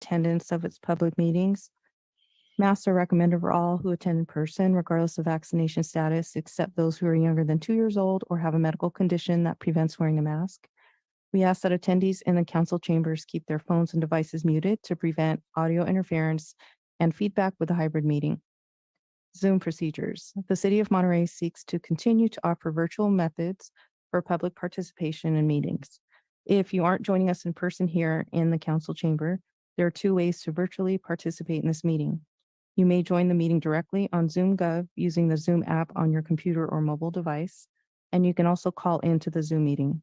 attendance of its public meetings. Masks are recommended for all who attend in person, regardless of vaccination status, except those who are younger than 2 years old or have a medical condition that prevents wearing a mask. We ask that attendees in the council chambers keep their phones and devices muted to prevent audio interference and feedback with the hybrid meeting. Zoom procedures. The City of Monterey seeks to continue to offer virtual methods for public participation in meetings. If you aren't joining us in person here in the council chamber, there are 2 ways to virtually participate in this meeting. You may join the meeting directly on Zoom Gov using the Zoom app on your computer or mobile device, and you can also call into the Zoom meeting.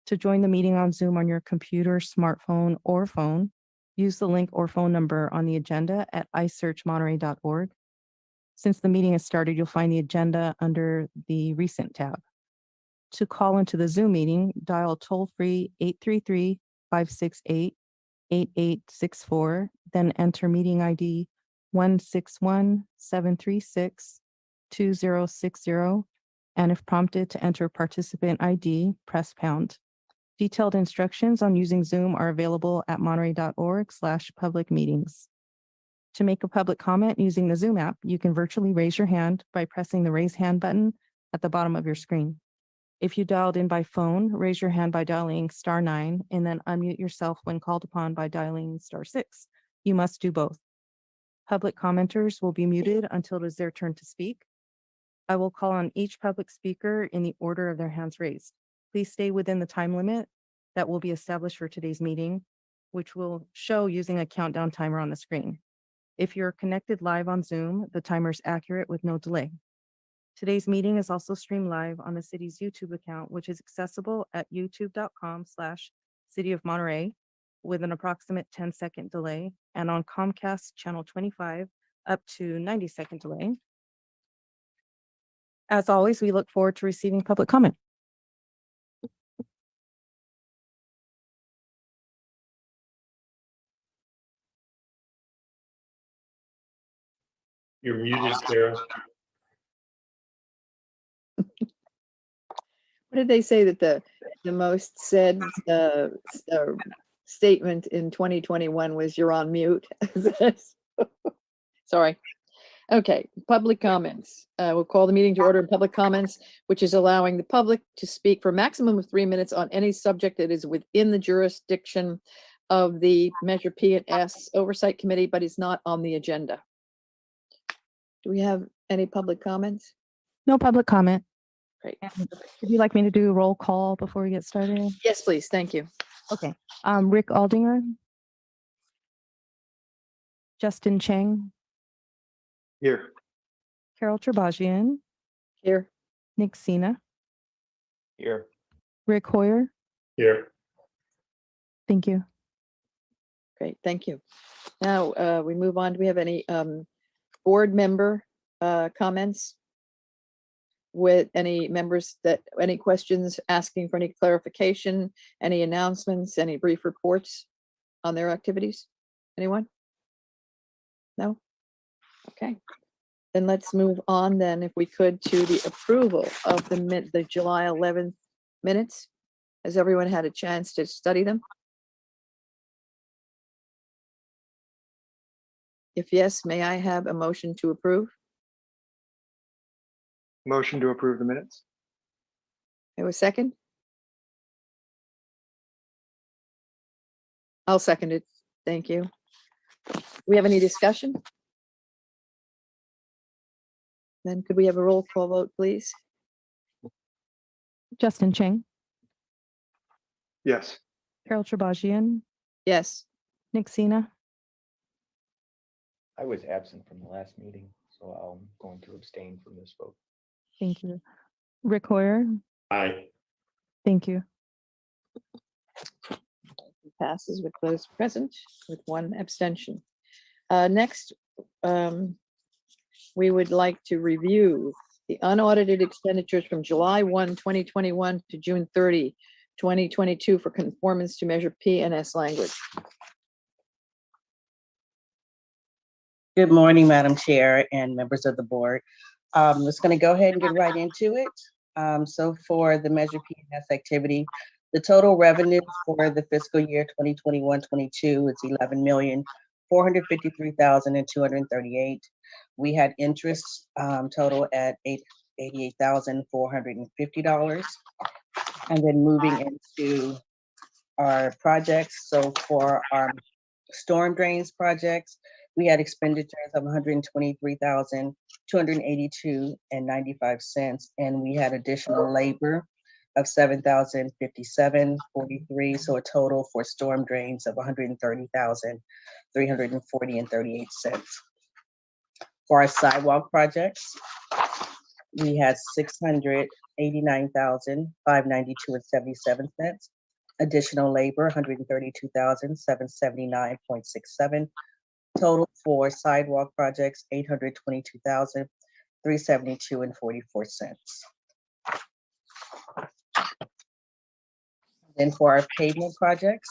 To join the meeting on Zoom on your computer, smartphone, or phone, use the link or phone number on the agenda at isearchmonterey.org. Since the meeting has started, you'll find the agenda under the Recent tab. To call into the Zoom meeting, dial toll-free 833-568-8864, then enter meeting ID 161-736-2060, and if prompted to enter participant ID, press pound. Detailed instructions on using Zoom are available at monterey.org/public meetings. To make a public comment using the Zoom app, you can virtually raise your hand by pressing the raise hand button at the bottom of your screen. If you dialed in by phone, raise your hand by dialing *9 and then unmute yourself when called upon by dialing *6. You must do both. Public commenters will be muted until it is their turn to speak. I will call on each public speaker in the order of their hands raised. Please stay within the time limit that will be established for today's meeting, which will show using a countdown timer on the screen. If you're connected live on Zoom, the timer is accurate with no delay. Today's meeting is also streamed live on the city's YouTube account, which is accessible at youtube.com/City of Monterey with an approximate 10-second delay, and on Comcast channel 25 up to 90-second delay. As always, we look forward to receiving public comment. You're muted, Sarah. What did they say that the most said statement in 2021 was "you're on mute"? Sorry. Okay, public comments. We'll call the meeting to order in public comments, which is allowing the public to speak for a maximum of 3 minutes on any subject that is within the jurisdiction of the Measure P and S Oversight Committee, but is not on the agenda. Do we have any public comments? No public comment. Great. Would you like me to do a roll call before we get started? Yes, please. Thank you. Okay. Rick Aldinger. Justin Cheng. Here. Carol Trebajian. Here. Nick Sina. Here. Rick Hoyer. Here. Thank you. Great. Thank you. Now we move on. Do we have any board member comments? With any members any questions, asking for any clarification, any announcements, any brief reports on their activities? Anyone? No? Okay. Then let's move on then, if we could, to the approval of the July 11th minutes. Has everyone had a chance to study them? If yes, may I have a motion to approve? Motion to approve the minutes. Have a second? I'll second it. Thank you. We have any discussion? Then could we have a roll call vote, please? Justin Cheng. Yes. Carol Trebajian. Yes. Nick Sina. I was absent from the last meeting, so I'm going to abstain from this vote. Thank you. Rick Hoyer. Aye. Thank you. Passes with those present with one abstention. Next, we would like to review the unaudited expenditures from July 1, 2021 to June 30, 2022 for conformance to Measure P and S language. Good morning, Madam Chair and members of the board. I'm just going to go ahead and get right into it. So for the Measure P and S activity, The total revenue for the fiscal year 2021-22 is $11,453,238. We had interest total at $88,450. And then moving into our projects. So for our storm drains projects, we had expenditures of $123,282.95, and we had additional labor of $7,057.43. So a total for storm drains of $130,340.38. For our sidewalk projects, we had $689,592.77. Additional labor, $132,779.67. Total for sidewalk projects, $822,372.44. Then for our pavement projects,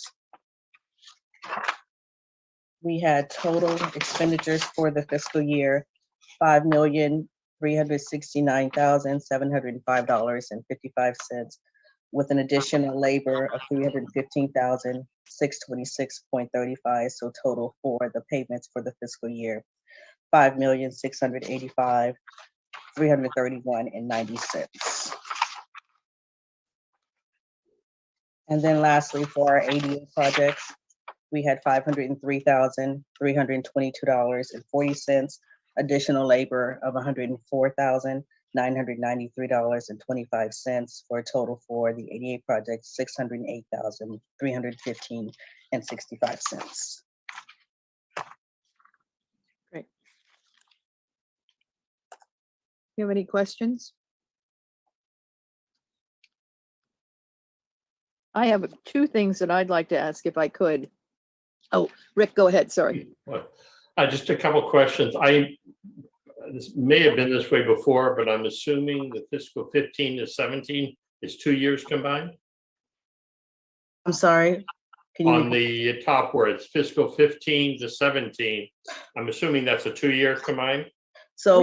we had total expenditures for the fiscal year, $5,369,705.55, with an additional labor of $315,626.35. So total for the payments for the fiscal year, $5,685,331.90. And then lastly, for our ADA projects, we had $503,322.40, additional labor of $104,993.25, for a total for the 88 projects, $608,315.65. Great. You have any questions? I have two things that I'd like to ask if I could. Oh, Rick, go ahead, sorry. What? Just a couple questions. This may have been this way before, but I'm assuming the fiscal 15 to 17 is 2 years combined? I'm sorry. Can you On the top where it's fiscal 15 to 17, I'm assuming that's a 2-year combined? So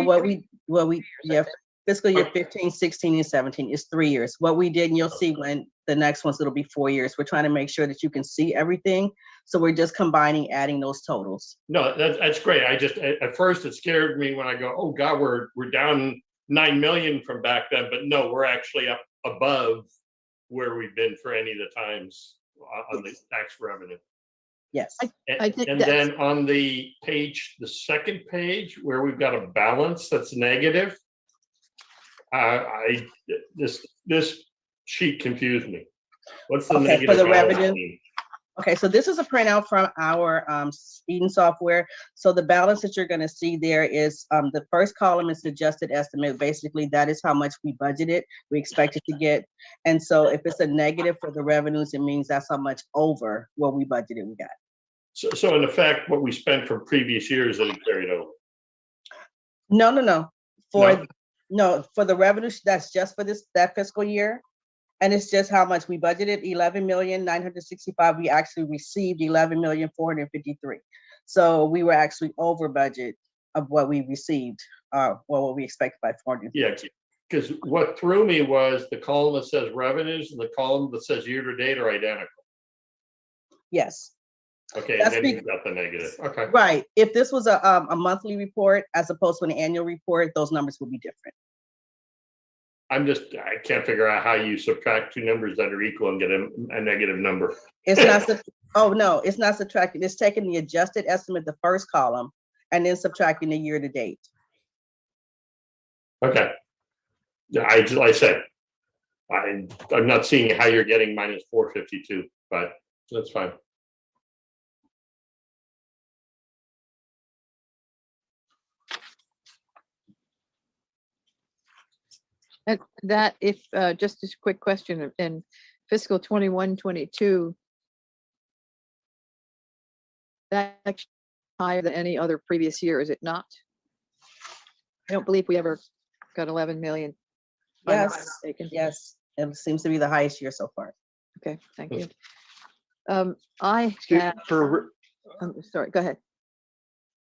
yeah, fiscal year 15, 16, and 17 is 3 years. What we did, and you'll see when the next one's, it'll be 4 years. We're trying to make sure that you can see everything. So we're just combining, adding those totals. No, that's great. I just, at first it scared me when I go, oh God, we're down 9 million from back then, but no, we're actually up above where we've been for any of the times on the tax revenue. Yes. I think And that's- then on the page, the second page where we've got a balance that's negative, this sheet confused me. What's the Okay, negative? for the balance revenue? mean? Okay, so this is a printout from our Eden software. So the balance that you're gonna see there is, the first column is adjusted estimate. Basically, that is how much we budgeted, we expected to get. And so if it's a negative for the revenues, it means that's how much over what we budgeted we got. So in effect, what we spent from previous years that it carried over. No. For, No? no, for the revenue, that's just for that fiscal year. And it's just how much we budgeted, 11,965. We actually received 11,453. So we were actually over budget of what we received, what we expected by 400. Yeah, because what threw me was the column that says revenues and the column that says year to date are identical. Yes, Okay, and That's then you've got the negative. Okay. right. If this was a monthly report as opposed to an annual report, those numbers would be different. I can't figure out how you subtract two numbers that are equal and get a negative number. It's not, oh no, it's not subtracting. It's taking the adjusted estimate, the first column, and then subtracting the year to date. Okay. Yeah, like I said, I'm not seeing how you're getting minus 452, but that's fine. That if, just a quick question, in fiscal 21-22, that actually higher than any other previous year, is it not? I don't believe we ever got 11 million. if I'm not Yes, mistaken. yes, it seems to be the highest year so far. Okay, thank you. I Excuse- have, For, I'm sorry, go ahead.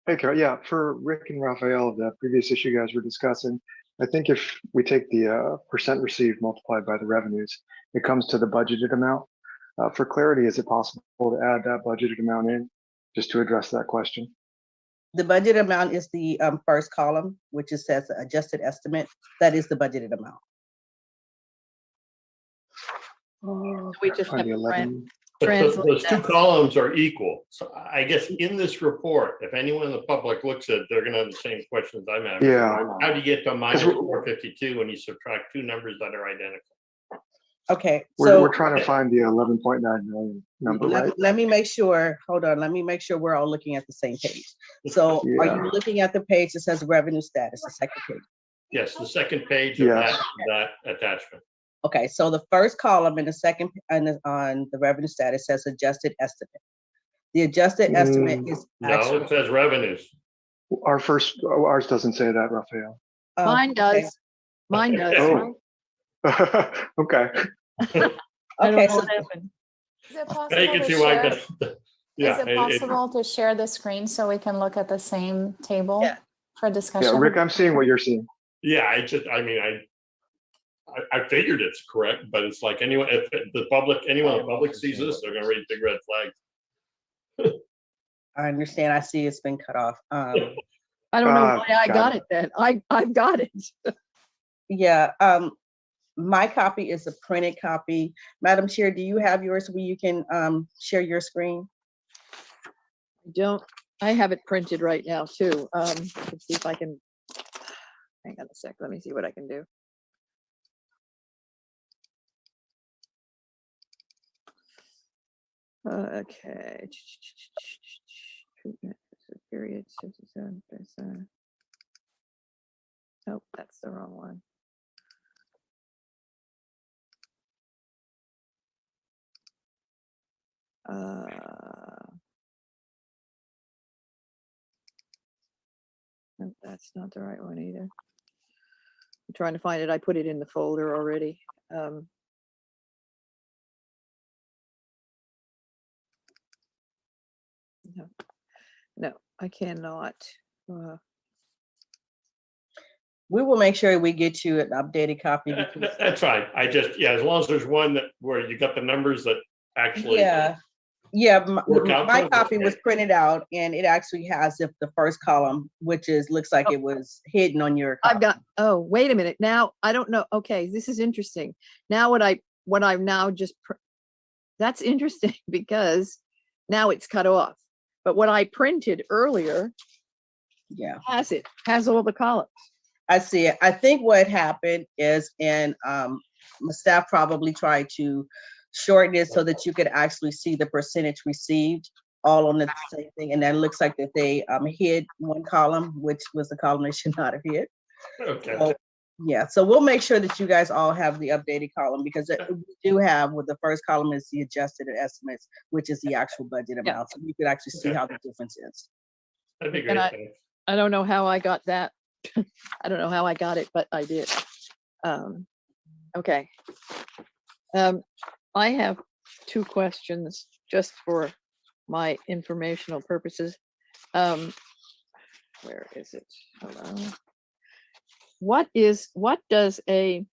hey, Carol, yeah, for Rick and Raphael, the previous issue you guys were discussing, I think if we take the percent received multiplied by the revenues, it comes to the budgeted amount. For clarity, is it possible to add that budgeted amount in just to address that question? The budget amount is the first column, which it says adjusted estimate. That is the budgeted amount. We just On have the to 11, But translate those two that. columns are equal. So I guess in this report, if anyone in the public looks at it, they're gonna have the same questions I'm having. Yeah. How do you get to minus 'Cause we're- 452 when you subtract two numbers that are identical? Okay, we're so trying to find the 11.9 million number, right? let me make sure, hold on, let me make sure we're all looking at the same page. So are Yeah. you looking at the page that says revenue status, the second page? Yes, the second page of Yes. that attachment. Okay, so the first column in the second, on the revenue status says adjusted estimate. The adjusted estimate is No, actually. it says revenues. Ours doesn't say that, Raphael. Mine Okay. does. Mine does. Oh. Okay. I don't Okay, know so what happened. Is it possible They can to see why. share? Yeah. Is it possible to share the screen so we can look at the same table Yeah. for Yeah, discussion? Rick, I'm seeing what you're seeing. Yeah, I figured it's correct, but it's like anyone, if anyone in the public sees this, they're gonna raise big red flags. I understand, I see it's been cut off. I don't know Ah, why I got got it. it then. I've got it. Yeah, my copy is a printed copy. Madam Chair, do you have yours where you can share your screen? I have it printed right now too. Let's see if I can, hang on a sec. Let me see what I can do. Okay. Treatment period 67%. Nope, that's the wrong one. Nope, that's not the right one either. I'm trying to find it. I put it in the folder already. No, I cannot. We will make sure we get you an updated copy. because- That's fine. As long as there's one where you got the numbers that actually. Yeah, Work out my to it, copy was okay. printed out and it actually has the first column, which looks like it was hidden on your. I've copy. got, oh, wait a minute. Now, I don't know. Okay, this is interesting. Now what I've now just, that's interesting because now it's cut off. But what I printed earlier Yeah, has all the columns. I see it. I think what happened is, my staff probably tried to shorten it so that you could actually see the percentage received all on the same thing. And then it looks like that they hid one column, which was the column they should not have hid. Okay. So, yeah, so we'll make sure that you guys all have the updated column because we do have, with the first column is the adjusted estimates, which is the actual budget Yeah. amount. So you could actually see Okay. how the difference is. That'd be And great. thanks. I don't know how I got that. I don't know how I got it, but I did. Okay. I have two questions just for my informational purposes. Where is it? Hello. What does a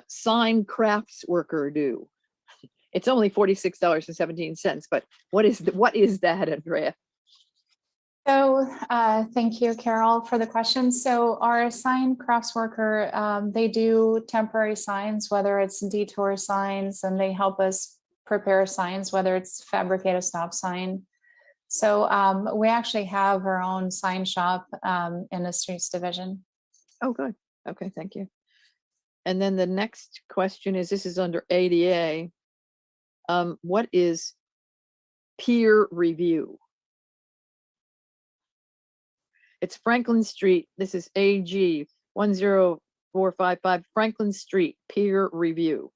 sign crafts worker do? It's only $46.17, but what is that, Andrea? So thank you, Carol, for the question. So our sign crafts worker, they do temporary signs, whether it's detour signs, and they help us prepare signs, whether it's fabricate a stop sign. So we actually have our own sign shop in the streets division. Oh, good. Okay, thank you. And then the next question is, this is under ADA. What is peer review? It's Franklin Street. This is AG 10455 Franklin Street peer review.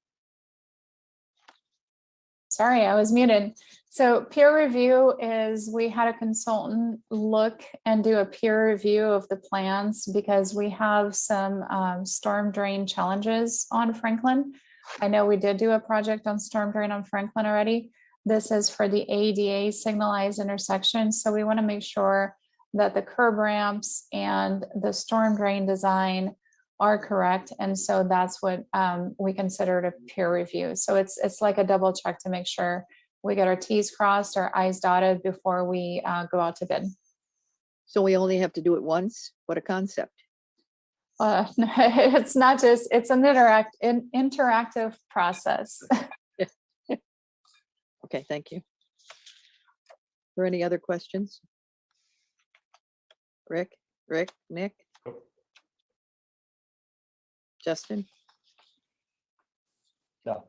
Sorry, I was muted. So peer review is, we had a consultant look and do a peer review of the plans because we have some storm drain challenges on Franklin. I know we did do a project on storm drain on Franklin already. This is for the ADA signalized intersection. So we want to make sure that the curb ramps and the storm drain design are correct. And so that's what we considered a peer review. So it's like a double check to make sure we get our T's crossed, our I's dotted before we go out to bid. So we only have to do it once? What a concept. It's not just, it's an interactive process. Okay, thank you. Are there any other questions? Rick, Nick, Justin? No.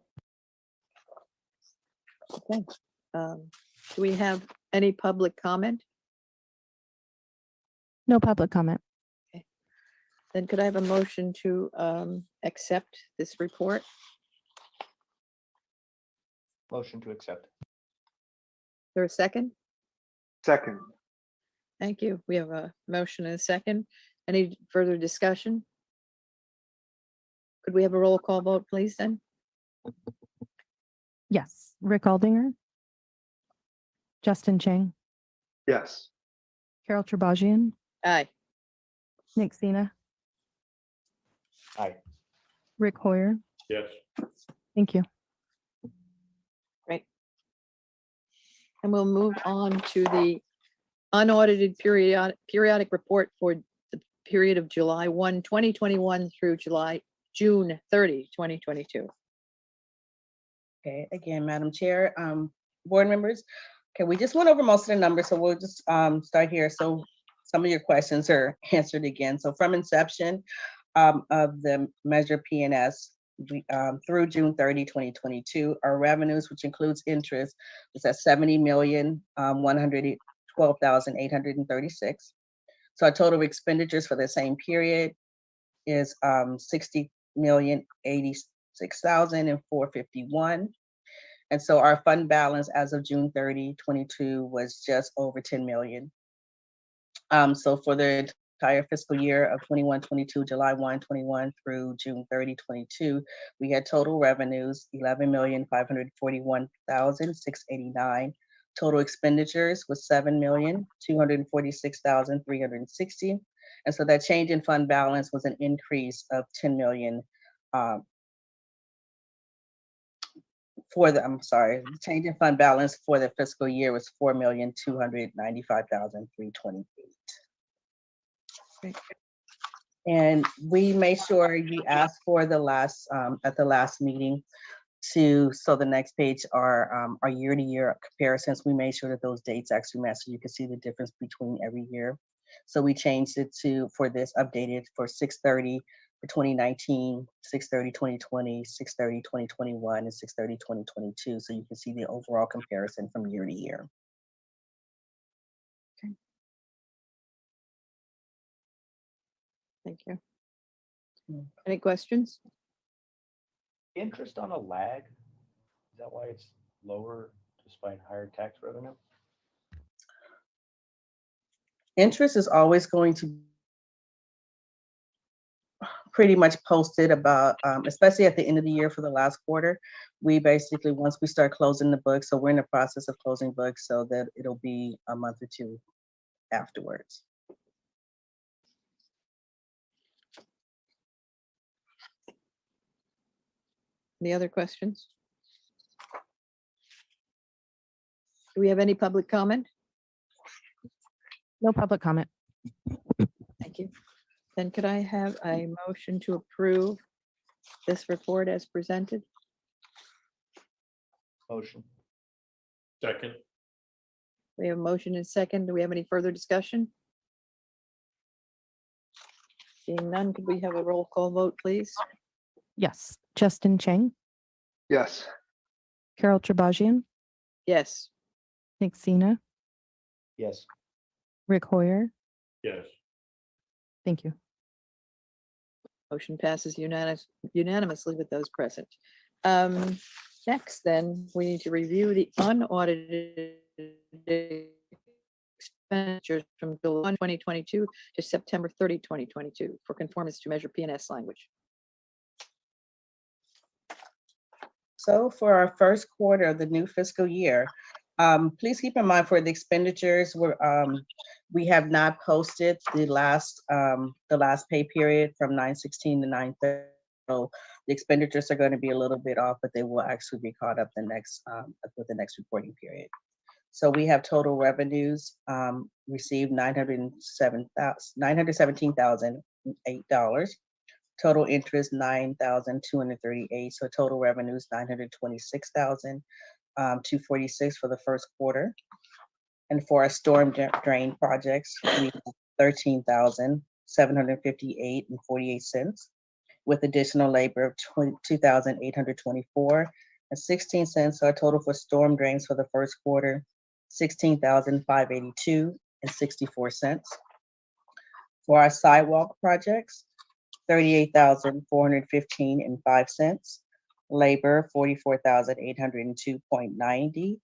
Okay. Do we have any public comment? No public comment. Then could I have a motion to accept this report? Motion to accept. Is there a second? Second. Thank you. We have a motion and a second. Any further discussion? Could we have a roll call vote, please, then? Yes. Rick Aldinger, Justin Chang, Yes. Carol Trebajian, Aye. Nick Sina, Aye. Rick Hoyer. Yes. Thank you. Great. And we'll move on to the unaudited periodic report for the period of July 1, 2021 through June 30, 2022. Okay, again, Madam Chair, board members, okay, we just went over most of the numbers, so we'll just start here. So some of your questions are answered again. So from inception of the measure PNS through June 30, 2022, our revenues, which includes interest, was at 70,112,836. So our total expenditures for the same period is 60,086,451. And so our fund balance as of June 30, 22 was just over 10 million. So for the entire fiscal year of 21-22, July 1, 21 through June 30, 22, we had total revenues 11,541,689. Total expenditures was 7,246,360. And so that change in fund balance was an increase of 10 million the change in fund balance for the fiscal year was 4,295,328. And we made sure you asked for at the last meeting so the next page are our year-to-year comparisons. We made sure that those dates actually match so you can see the difference between every year. So we changed it for this updated for 6/30 for 2019, 6/30 2020, 6/30 2021, and 6/30 2022. So you can see the overall comparison from year to year. Okay. Thank you. Any questions? Interest on a lag, is that why it's lower despite higher tax revenue? Interest is always going to pretty much posted about, especially at the end of the year for the last quarter. We basically, once we start closing the books, so we're in the process of closing books so that it'll be a month or two afterwards. Any other questions? Do we have any public comment? No public comment. Thank you. Then could I have a motion to approve this report as presented? Motion. Second. We have a motion and second. Do we have any further discussion? Seeing none, could we have a roll call vote, please? Yes. Justin Chang, Yes. Carol Trebajian, Yes. Nick Sina, Yes. Rick Hoyer. Yes. Thank you. Motion passes unanimously with those present. Next, then, we need to review the unaudited expenditures from July 2022 to September 30, 2022 for conformance to measure PNS language. So for our first quarter of the new fiscal year, Please keep in mind for the expenditures, we have not posted the last pay period from 9/16 to 9/30. So the expenditures are going to be a little bit off, but they will actually be caught up with the next reporting period. So we have total revenues received $917,008. Total interest $9,238. So total revenues $926,246 for the first quarter. And for our storm drain projects, we have $13,758.48, with additional labor of $2,824.16. So our total for storm drains for the first quarter, $16,582.64. For our sidewalk projects, $38,415.05. Labor, $44,802.90.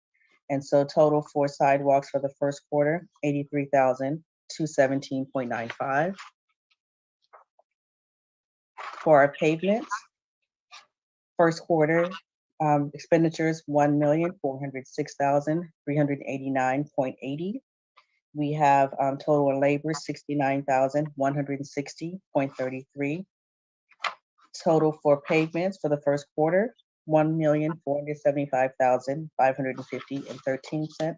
And so total for sidewalks for the first quarter, $83,217.95. For our pavements, first quarter expenditures, $1,406,389.80. We have total labor, $69,160.33. Total for pavements for the first quarter, $1,475,550.13.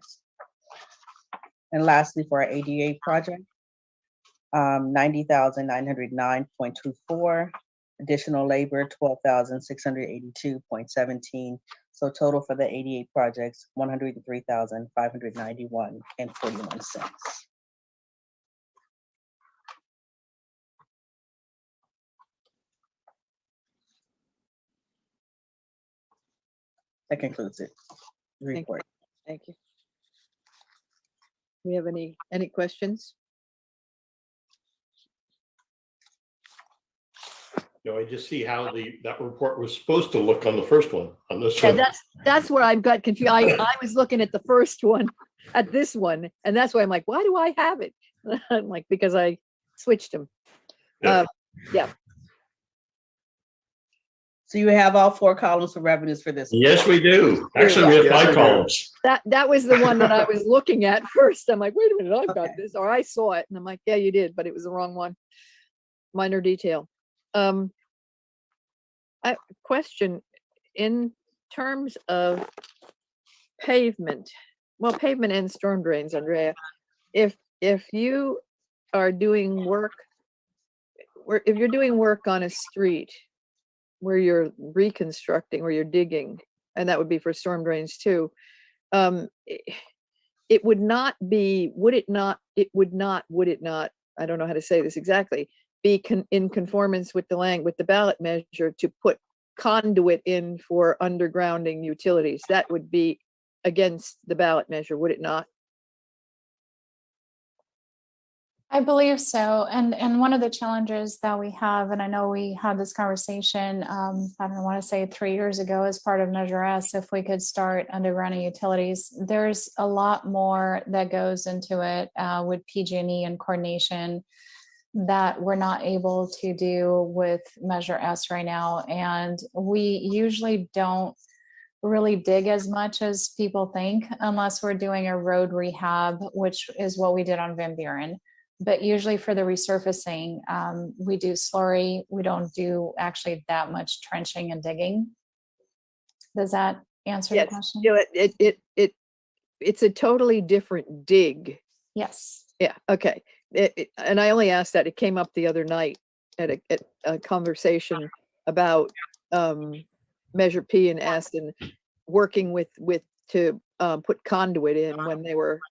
And lastly, for our ADA project, $90,909.24. Additional labor, $12,682.17. So total for the 88 projects, $103,591.41. That concludes it. Thank you. Report. Thank you. Do we have any questions? No, I just see how that report was supposed to look on the first one, on this Yeah, one. that's where I've got confused. I was looking at the first one, at this one, and that's why I'm like, why do I have it? I'm like, because I switched them. Yeah. Yeah. So you have all 4 columns for revenues for this. Yes, we do. Actually, we have Yes, I 5 do. columns. That was the one that I was looking at first. I'm like, wait a minute, I've got this, or I saw it, and I'm like, yeah, you did, but it was the wrong one. Minor detail. I question in terms of pavement, well, pavement and storm drains, Andrea. If you are doing work, if you're doing work on a street where you're reconstructing, where you're digging, and that would be for storm drains too, it would not be, would it not, I don't know how to say this exactly, be in conformance with the ballot measure to put conduit in for undergrounding utilities. That would be against the ballot measure, would it not? I believe so. And one of the challenges that we have, and I know we had this conversation, I don't want to say 3 years ago as part of Measure S, if we could start undergrounding utilities, there's a lot more that goes into it with PG&E and coordination that we're not able to do with Measure S right now. And we usually don't really dig as much as people think, unless we're doing a road rehab, which is what we did on Van Buren. But usually for the resurfacing, we do slurry. We don't do actually that much trenching and digging. Does that answer the question? You know, it's a totally different dig. Yes. Yeah, okay. And I only asked that, it came up the other night at a conversation about Measure P and S and working to put conduit in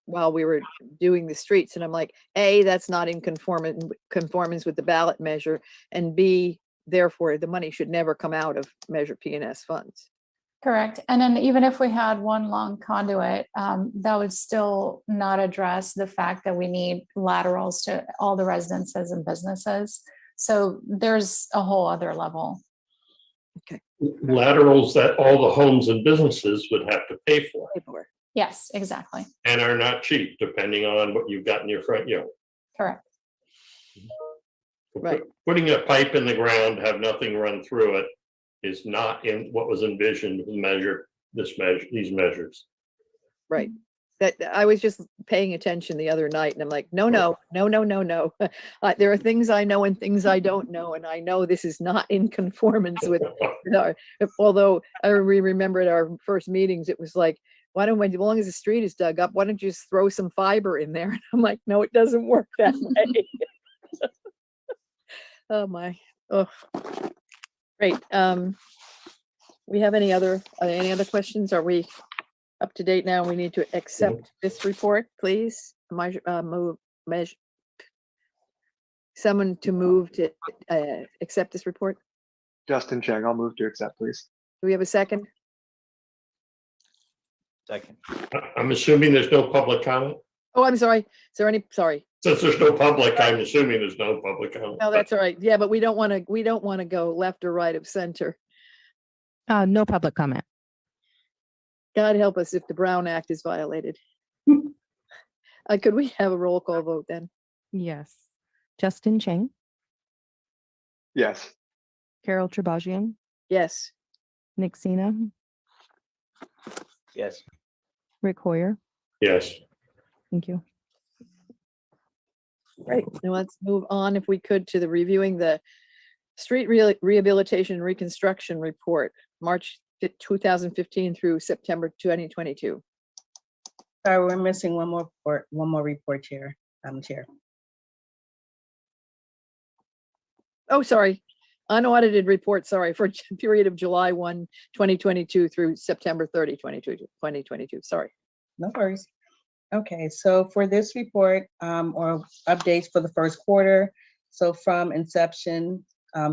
while we were doing the streets. And I'm like, A, that's not in conformance with the ballot measure, and B, therefore the money should never come out of Measure P and S funds. Correct. And then even if we had one long conduit, that would still not address the fact that we need laterals to all the residences and businesses. So there's a whole other level. Okay. Laterals that all the homes and businesses would have to pay for Yes, exactly. and are not cheap, depending on what you've got in your front yard. Correct. Right. Putting a pipe in the ground, have nothing run through it, is not in what was envisioned with these measures. right. That I was just paying attention the other night and I'm like, no. There are things I know and things I don't know. And I know this is not in conformance with our, although I remember at our first meetings, it was like, why don't we, as long as the street is dug up, why don't you just throw some fiber in there? And I'm like, no, it doesn't work that way. Oh my, oh, great. We have any other questions? Are we up to date now? We need to accept this report, please. Someone to move to accept this report. Justin Chang, I'll move to accept, please. Do we have a second? Second. I'm assuming there's no public comment? Oh, I'm sorry. Is there any, sorry. Since there's no public, I'm assuming there's no public comment. No, that's all right. Yeah, but we don't want to go left or right of center. No public comment. God help us if the Brown Act is violated. Could we have a roll call vote then? Yes. Justin Chang, Yes. Carol Trebajian, Yes. Nick Sina, Yes. Rick Hoyer. Yes. Thank you. Right. Now let's move on, if we could, to the reviewing the street rehabilitation and reconstruction report, March 2015 through September 2022. Sorry, we're missing one more report, Chair. Chair. Oh, sorry. Unaudited report, sorry, for period of July 1, 2022 through September 30, 2022. Sorry. No worries. Okay, so for this report, or updates for the first quarter, so from inception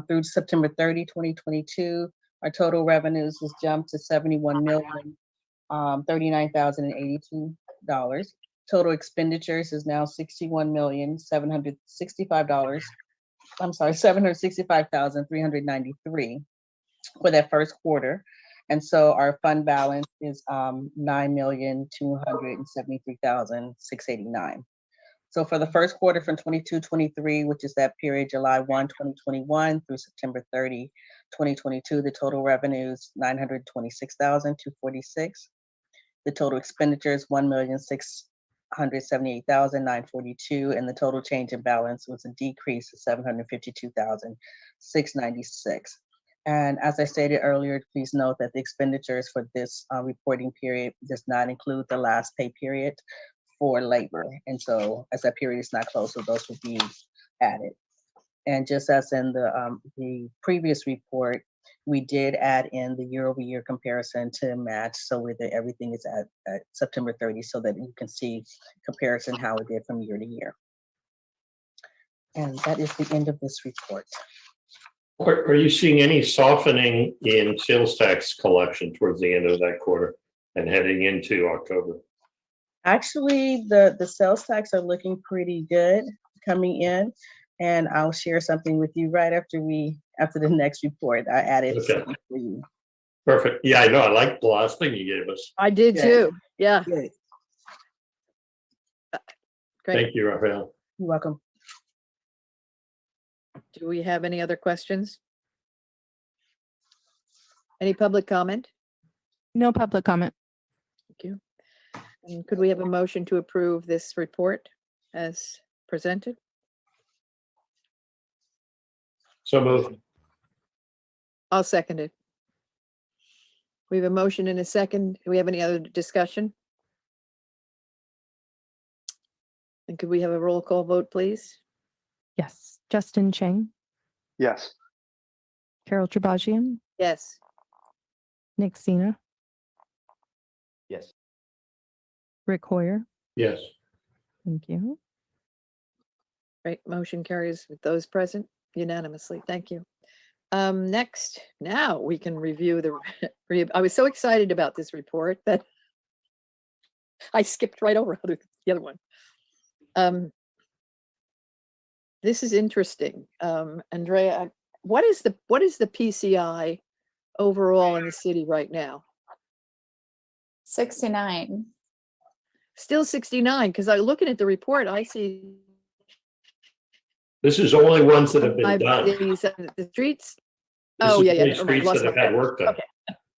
through September 30, 2022, our total revenues was jumped to $71,039,082. Total expenditures is now $765,393 for that first quarter. And so our fund balance is $9,273,689. So for the first quarter from 22-23, which is that period July 1, 2021 through September 30, 2022, the total revenues $926,246. The total expenditures $1,678,942, and the total change in balance was a decrease of $752,696. And as I stated earlier, please note that the expenditures for this reporting period does not include the last pay period for labor. And so as that period is not closed, so those would be added. And just as in the previous report, we did add in the year-over-year comparison to match, so that everything is at September 30, so that you can see comparison how it did from year to year. And that is the end of this report. Are you seeing any softening in sales tax collection towards the end of that quarter and heading into October? Actually, the sales tax are looking pretty good coming in, and I'll share something with you right after the next report. I added something for you. Perfect. Yeah, I know. I like the last thing you gave us. I did too. Yeah. Good. Great. Thank you, Raphael. You're welcome. Do we have any other questions? Any public comment? No public comment. Thank you. And could we have a motion to approve this report as presented? So moved. I'll second it. We have a motion and a second. Do we have any other discussion? And could we have a roll call vote, please? Yes. Justin Chang, Yes. Carol Trebajian, Yes. Nick Sina, Yes. Rick Hoyer. Yes. Thank you. Great. Motion carries with those present unanimously. Thank you. Next, now we can review the, I was so excited about this report that I skipped right over the other one. This is interesting. Andrea, what is the PCI overall in the city right now? 69. Still 69, because I'm looking at the report, I see This is only ones that have been done. the streets. This Oh, is yeah, only yeah. Streets that have had work done. Okay.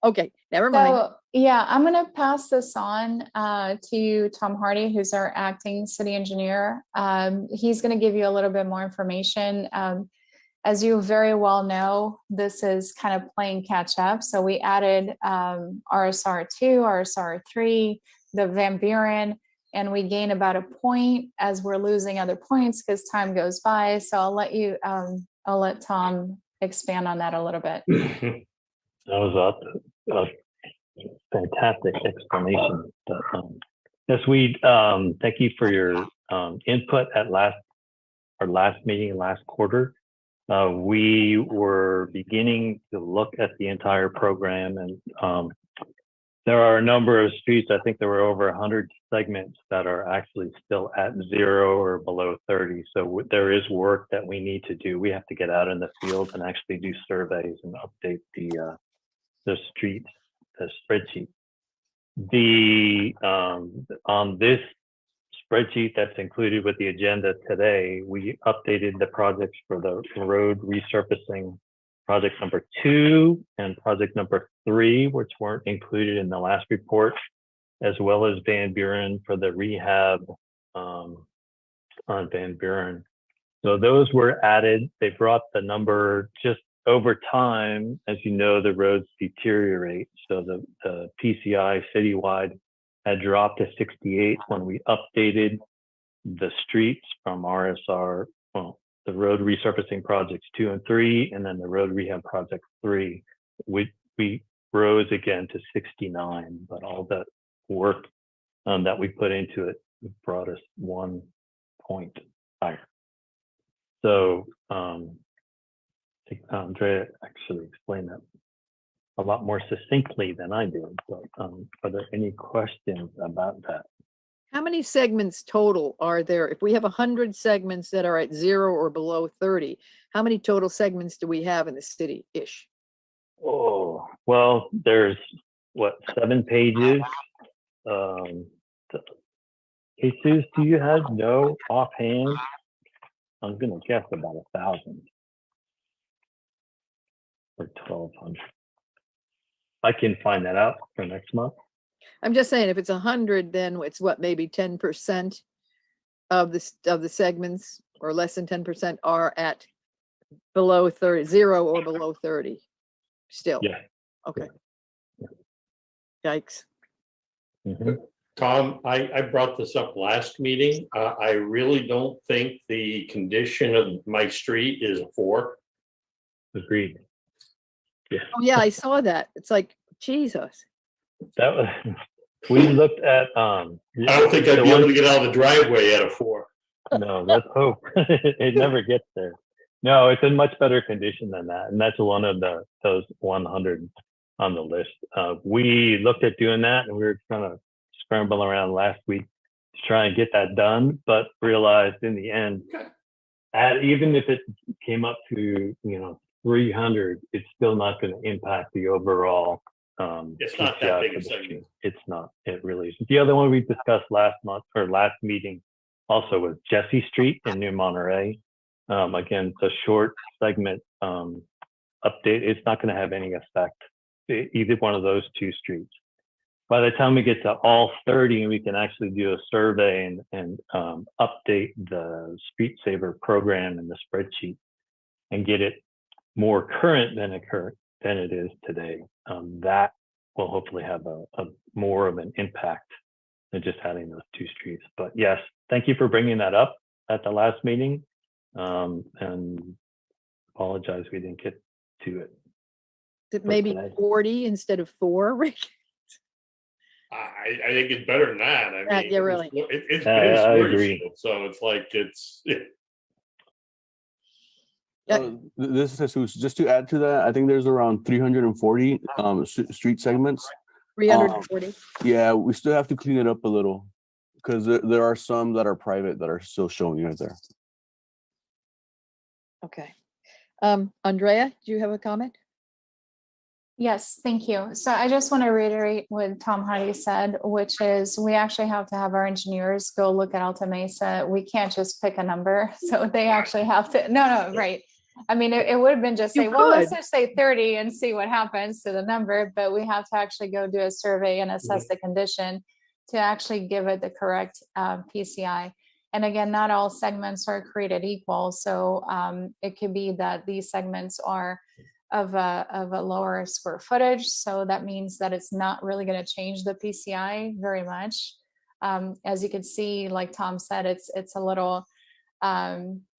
Okay, never mind. So, yeah, I'm gonna pass this on to Tom Hardy, who's our acting city engineer. He's gonna give you a little bit more information. As you very well know, this is kind of playing catch up. So we added RSR2, RSR3, the Van Buren, and we gain about a point as we're losing other points because time goes by. So I'll let Tom expand on that a little bit. That was a fantastic explanation. But, yes, thank you for your input at our last meeting last quarter. We were beginning to look at the entire program, and there are a number of streets. I think there were over 100 segments that are actually still at 0 or below 30. So there is work that we need to do. We have to get out in the field and actually do surveys and update the streets, the spreadsheet. On this spreadsheet that's included with the agenda today, we updated the projects for the road resurfacing project number 2 and project number 3, which weren't included in the last report, as well as Van Buren for the rehab on Van Buren. So those were added. They brought the number just over time. As you know, the roads deteriorate. So the PCI citywide had dropped to 68 when we updated the streets from RSR, the road resurfacing projects 2 and 3, and then the road rehab project 3. We rose again to 69, but all that work that we put into it brought us 1 point higher. So I think Andrea actually explained that a lot more succinctly than I did, but are there any questions about that? How many segments total are there? If we have 100 segments that are at 0 or below 30, how many total segments do we have in the city-ish? Oh, well, there's what, 7 pages? Jesus, do you have no offhand? I'm gonna guess about 1,000 or 1,200. I can find that out for next month. I'm just saying, if it's 100, then it's what, maybe 10% of the segments, or less than 10% are at below 30, 0 or below 30 still. Yeah. Okay. Yikes. Mm-hmm. Tom, I brought this up last meeting. I really don't think the condition of my street is a 4. Agreed. Yeah. Oh yeah, I saw that. It's like, Jesus. That was, we looked at I don't think I'd be able to get out of the driveway at a 4. No, let's hope. It never gets there. No, it's in much better condition than that. And that's one of those 100 on the list. We looked at doing that, and we were trying to scramble around last week to try and get that done, but realized in the end, even if it came up to 300, it's still not going to impact the overall. It's not that big a segment. It's not. It really isn't. The other one we discussed last month or last meeting also was Jesse Street in New Monterey. Again, it's a short segment update. It's not going to have any effect, either one of those 2 streets. By the time we get to all 30, we can actually do a survey and update the Street Saver program in the spreadsheet and get it more current than it is today. That will hopefully have a more of an impact than just having those 2 streets. But yes, thank you for bringing that up at the last meeting, and apologize we didn't get to it. Is it maybe today. 40 instead of 4, Rick? I think it's better than that. I mean, yeah, really. It's I agree. slow, so it's like This is Jesus. Just to add to that, I think there's around 340 street segments. 340. Yeah, we still have to clean it up a little because there are some that are private that are still showing right there. Okay. Andrea, do you have a comment? Yes, thank you. So I just want to reiterate what Tom Hardy said, which is we actually have to have our engineers go look at Alta Mesa. We can't just pick a number. So they actually have to, right. I mean, it would have been just You say, well, let's could. just say 30 and see what happens to the number, but we have to actually go do a survey and assess the condition to actually give it the correct PCI. And again, not all segments are created equal. So it could be that these segments are of a lower square footage. So that means that it's not really going to change the PCI very much. As you can see, like Tom said, it's a little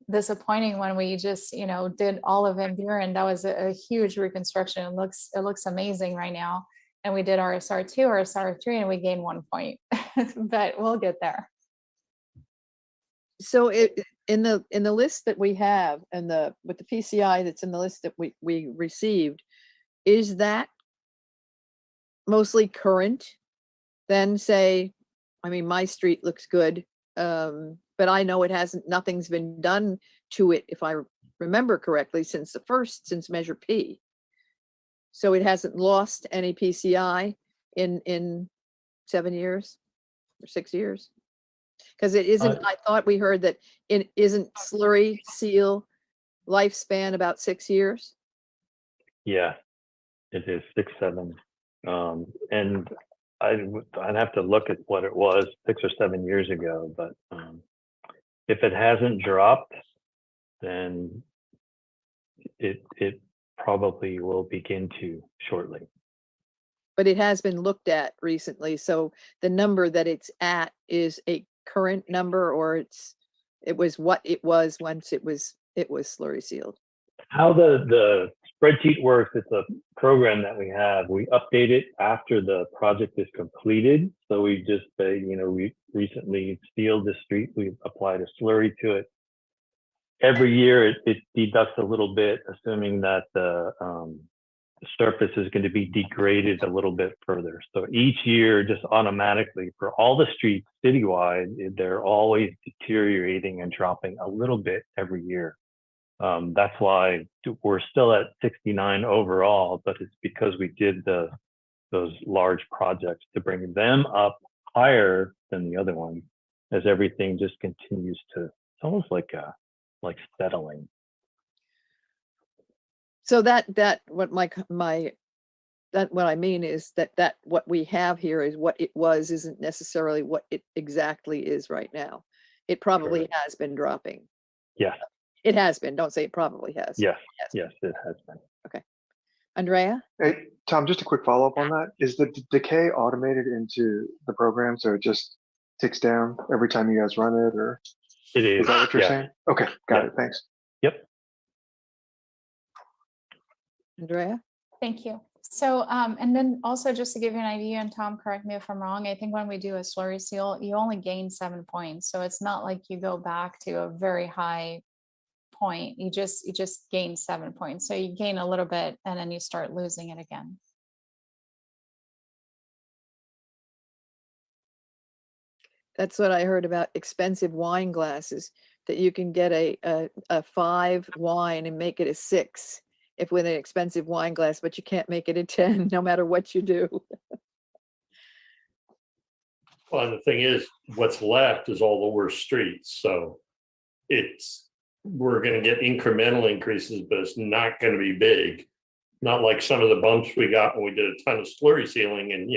disappointing when we just, did all of Van Buren. That was a huge reconstruction. It looks amazing right now. And we did RSR2, RSR3, and we gained 1 point, but we'll get there. So in the list that we have and with the PCI that's in the list that we received, is that mostly current? Then say, I mean, my street looks good, but I know nothing's been done to it, if I remember correctly, since Measure P. So it hasn't lost any PCI in 7 years or 6 years? Because it isn't, I thought we heard that it isn't slurry seal lifespan about 6 years? Yeah, it is 6, 7. And I'd have to look at what it was 6 or 7 years ago, but if it hasn't dropped, then it probably will begin to shortly. But it has been looked at recently, so the number that it's at is a current number, or it was what it was once it was slurry sealed. How the spreadsheet works, it's a program that we have. We update it after the project is completed. So we just say, we recently sealed the street. We applied a slurry to it. Every year it deducts a little bit, assuming that the surface is going to be degraded a little bit further. So each year, just automatically for all the streets citywide, they're always deteriorating and dropping a little bit every year. That's why we're still at 69 overall, but it's because we did those large projects to bring them up higher than the other ones, as everything just continues to, it's almost like settling. So what I mean is that what we have here is what it was isn't necessarily what it exactly is right now. It probably has been dropping. Yes. It has been. Don't say it probably has. Yes. Yes, it has been. Okay. Andrea? Hey, Tom, just a quick follow-up on that. Is the decay automated into the program, so it just ticks down every time you guys run it, or It is. is that what you're yeah. saying? Okay, got it. Thanks. Yep. Andrea? Thank you. So, and then also just to give you an idea, and Tom, correct me if I'm wrong, I think when we do a slurry seal, you only gain 7 points. So it's not like you go back to a very high point. You just gain 7 points. So you gain a little bit and then you start losing it again. That's what I heard about expensive wine glasses, that you can get a 5 wine and make it a 6 if with an expensive wine glass, but you can't make it a 10 no matter what you do. Well, and the thing is, what's left is all the worst streets. So we're going to get incremental increases, but it's not going to be big. Not like some of the bumps we got when we did a ton of slurry sealing. And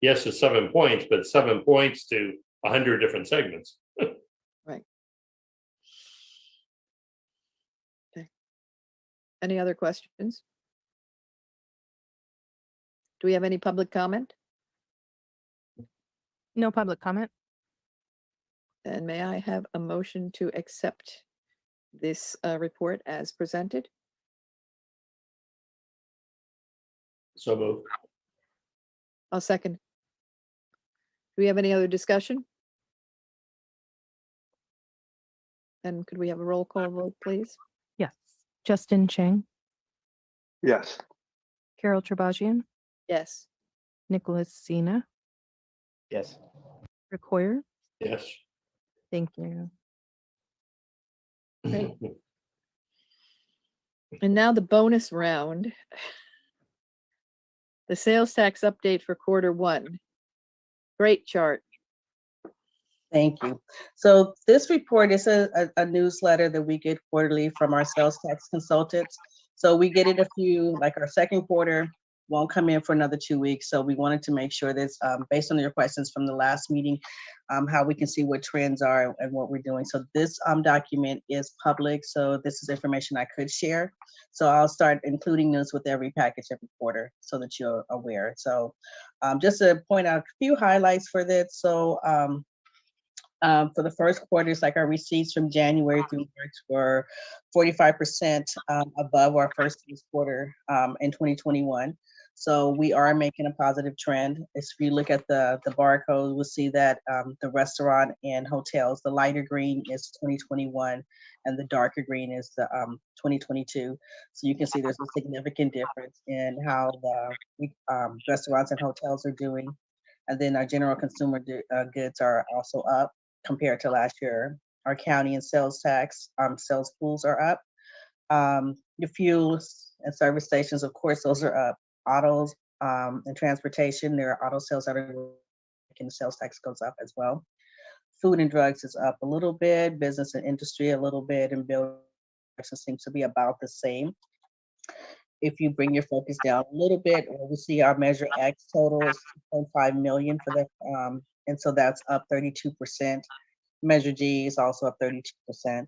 yes, it's 7 points, but 7 points to 100 different segments. Right. Okay. Any other questions? Do we have any public comment? No public comment. And may I have a motion to accept this report as presented? So moved. I'll second. Do we have any other discussion? And could we have a roll call vote, please? Yes. Justin Chang, Yes. Carol Trebajian, Yes. Nicholas Sina, Yes. Rick Hoyer. Yes. Thank you. Great. And now the bonus round. The sales tax update for Q1. Great chart. Thank you. So this report is a newsletter that we get quarterly from our sales tax consultants. So we get it like our second quarter won't come in for another 2 weeks. So we wanted to make sure that's based on your questions from the last meeting, how we can see what trends are and what we're doing. So this document is public. So this is information I could share. So I'll start including this with every package every quarter so that you're aware. So just to point out a few highlights for that. So for the first quarter, it's like our receipts from January through March were 45% above our first quarter in 2021. So we are making a positive trend. If you look at the barcode, we'll see that the restaurant and hotels, the lighter green is 2021 and the darker green is the 2022. So you can see there's a significant difference in how the restaurants and hotels are doing. And then our general consumer goods are also up compared to last year. Our county and sales tax, sales pools are up. The fuels and service stations, of course, those are up. Autos and transportation, there are auto sales that are, and the sales tax goes up as well. Food and drugs is up a little bit, business and industry a little bit, and building seems to be about the same. If you bring your focus down a little bit, we see our Measure X total is 2.5 million for the, and so that's up 32%. Measure G is also up 32%.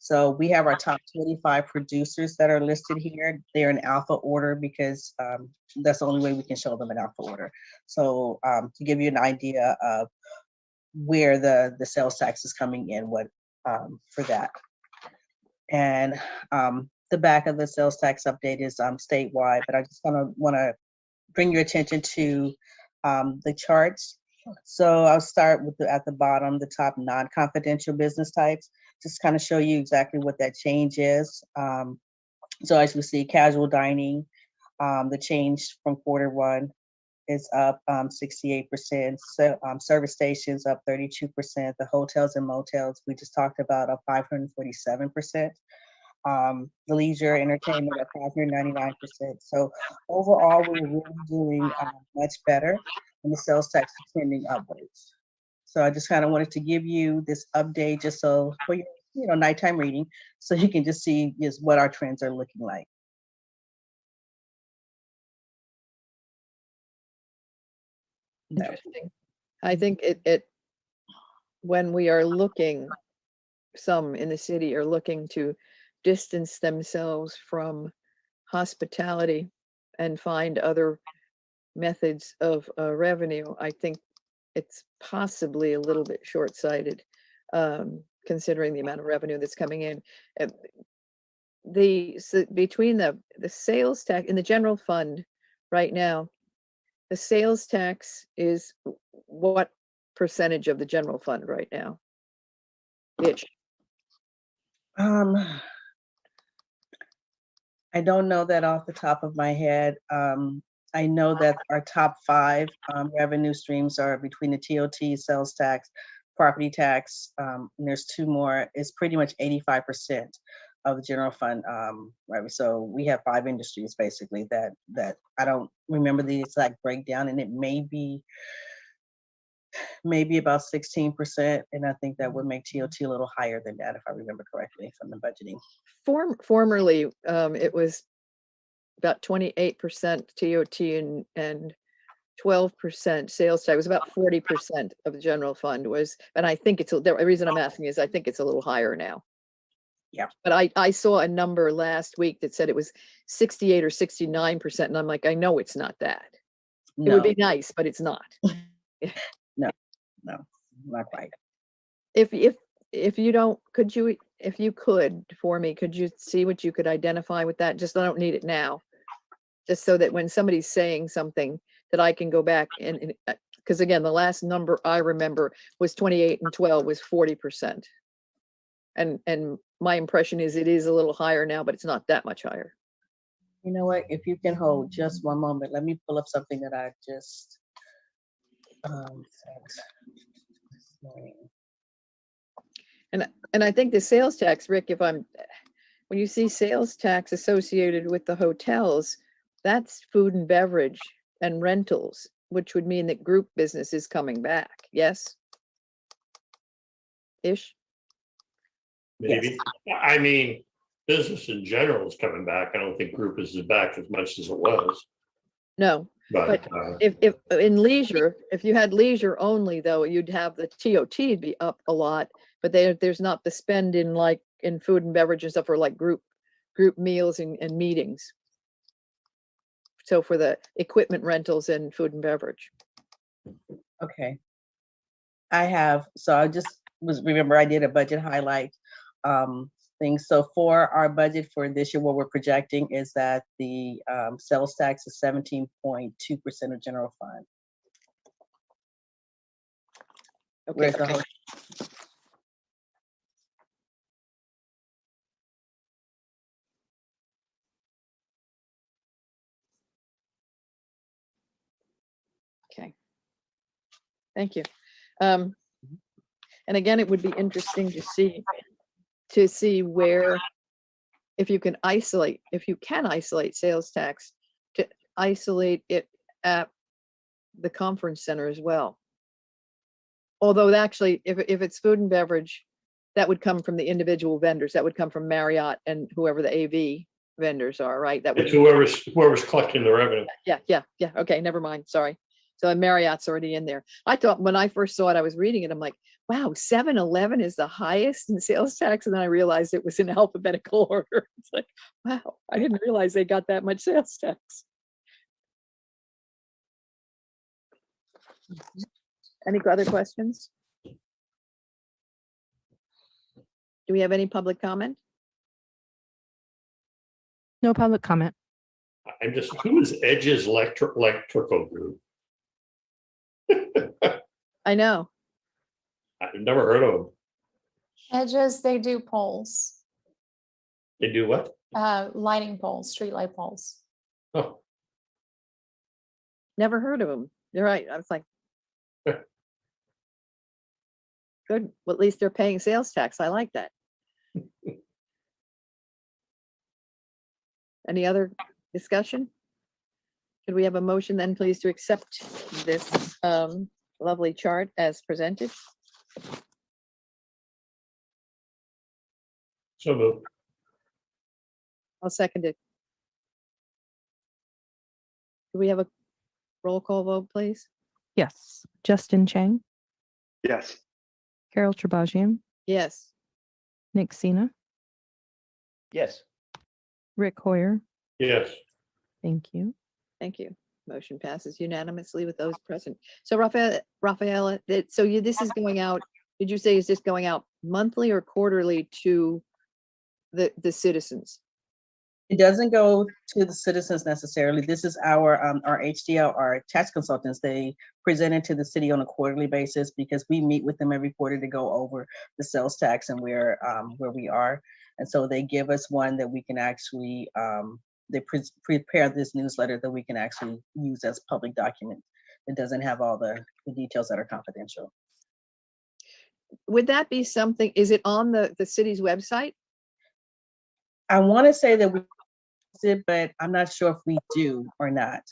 So we have our top 25 producers that are listed here. They're in alpha order because that's the only way we can show them in alpha order. So to give you an idea of where the sales tax is coming in, what for that. And the back of the sales tax update is statewide, but I just want to bring your attention to the charts. So I'll start with at the bottom, the top non-confidential business types, just kind of show you exactly what that change is. So as we see, casual dining, the change from quarter one is up 68%. So service stations up 32%. The hotels and motels we just talked about up 547%. The leisure entertainment at 599%. So overall, we're really doing much better, and the sales tax is trending upwards. So I just kind of wanted to give you this update just so for your nighttime reading, so you can just see just what our trends are looking like. No. Interesting. I think it when we are looking, some in the city are looking to distance themselves from hospitality and find other methods of revenue. I think it's possibly a little bit short-sighted, considering the amount of revenue that's coming in. Between the sales tax in the general fund right now, the sales tax is what percentage of the general fund right now? Ish. I don't know that off the top of my head. I know that our top 5 revenue streams are between the TOT, sales tax, property tax, and there's 2 more. It's pretty much 85% of the general fund revenue. So we have 5 industries basically that I don't remember the exact breakdown, and it may be about 16%, and I think that would make TOT a little higher than that if I remember correctly from the budgeting. Formerly, it was about 28% TOT and 12% sales tax. It was about 40% of the general fund was, and I think the reason I'm asking is I think it's a little higher now. Yeah. But I saw a number last week that said it was 68 or 69%, and I'm like, I know it's not that. No. It would be nice, but it's not. No, not quite. If you don't, if you could for me, could you see what you could identify with that? Just I don't need it now. Just so that when somebody's saying something that I can go back and because again, the last number I remember was 28 and 12 was 40%. And my impression is it is a little higher now, but it's not that much higher. You know what? If you can hold just one moment, let me pull up something that I just And I think the sales tax, Rick, when you see sales tax associated with the hotels, that's food and beverage and rentals, which would mean that group business is coming back. Yes? ish? Maybe. I mean, business in general is coming back. I don't think group is back as much as it was, No, but if in leisure, if you had leisure only though, you'd have the TOT be up a lot, but there's not the spend in like in food and beverage and stuff for like group meals and meetings. So for the equipment rentals and food and beverage. Okay. So I just remember I did a budget highlight thing. So for our budget for this year, what we're projecting is that the sales tax is 17.2% of general fund. Okay, Where's the whole? okay. Thank you. And again, it would be interesting to see where, if you can isolate sales tax, to isolate it at the conference center as well. Although actually, if it's food and beverage, that would come from the individual vendors. That would come from Marriott and whoever the AV vendors are, right? That would it's whoever's collecting the revenue. yeah. Okay, never mind. Sorry. So Marriott's already in there. I thought when I first saw it, I was reading it. I'm like, wow, 7-Eleven is the highest in sales tax. And then I realized it was in alphabetical order. It's like, wow, I didn't realize they got that much sales tax. Any other questions? Do we have any public comment? No public comment. I'm just, who is Edge's electrical group? I know. I've never heard of them. Edges, they do poles, They do what? lighting poles, street light poles. Oh, Never heard of them. You're right. I was like, good. Well, at least they're paying sales tax. I like that. Any other discussion? Could we have a motion then, please, to accept this lovely chart as presented? so moved. I'll second it. Do we have a roll call vote, please? Yes. Justin Chang, Yes. Carol Trebajian, Yes. Nick Sina, Yes. Rick Hoyer. Yes. Thank you. Thank you. Motion passes unanimously with those present. So Rafaela, this is going out, did you say is this going out monthly or quarterly to the citizens? It doesn't go to the citizens necessarily. This is our HDL, our tax consultants. They present it to the city on a quarterly basis because we meet with them every quarter to go over the sales tax and where we are. And so they give us one that we can actually, they prepare this newsletter that we can actually use as public document. It doesn't have all the details that are confidential. Would that be something, is it on the city's website? I want to say that we did, but I'm not sure if we do or not.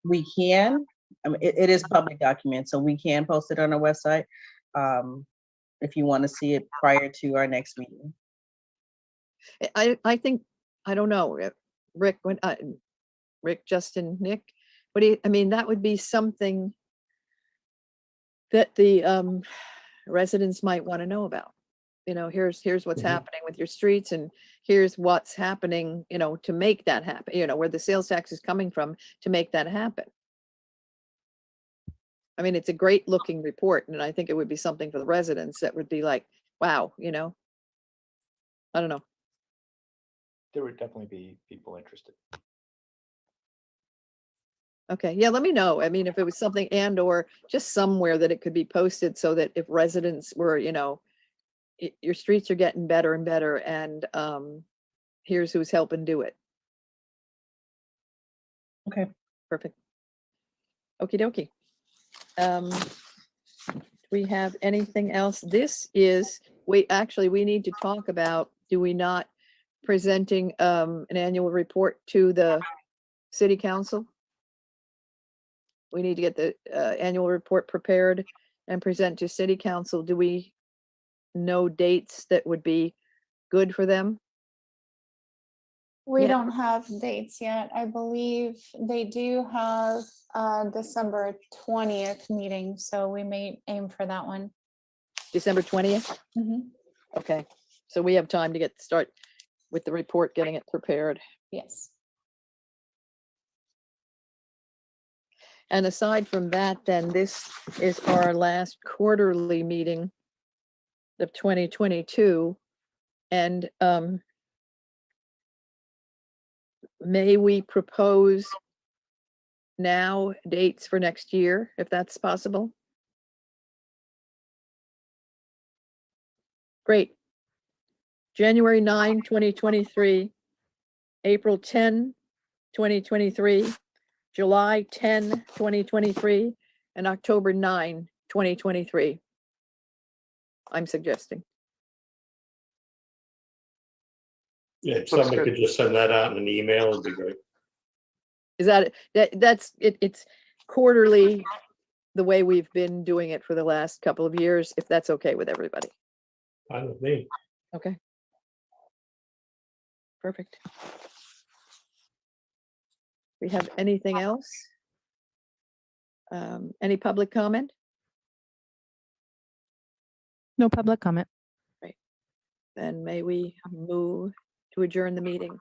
We can, I mean, it is public document, so we can post it on our website if you want to see it prior to our next meeting. I think, I don't know, Rick, Justin, Nick, what do you, I mean, that would be something that the residents might want to know about. You know, here's what's happening with your streets, and here's what's happening, you know, to make that happen, you know, where the sales tax is coming from to make that happen. I mean, it's a great looking report, and I think it would be something for the residents that would be like, wow, you know, I don't know. There would definitely be people interested. Okay, yeah, let me know. I mean, if it was something and or just somewhere that it could be posted so that if residents were, you know, your streets are getting better and better, and here's who's helping do it. Okay. Perfect. Okie dokie. Do we have anything else? This is, we need to talk about, do we not, presenting an annual report to the city council? We need to get the annual report prepared and present to city council. Do we no dates that would be good for them? We Yeah. don't have dates yet. I believe they do have December 20th meeting, so we may aim for that one. December 20th? Mhm. Okay, so we have time to start with the report, getting it prepared. Yes. And aside from that, then this is our last quarterly meeting of 2022. And may we propose now dates for next year, if that's possible? Great. January 9, 2023, April 10, 2023, July 10, 2023, and October 9, 2023. I'm suggesting. Yeah, if Looks somebody good. could just send that out in an email, it'd be great. Is that, that's it, it's quarterly, the way we've been doing it for the last couple of years, if that's okay with everybody. Fine with me. Okay. Perfect. We have anything else? Any public comment? No public comment. Then may we move to adjourn the meeting?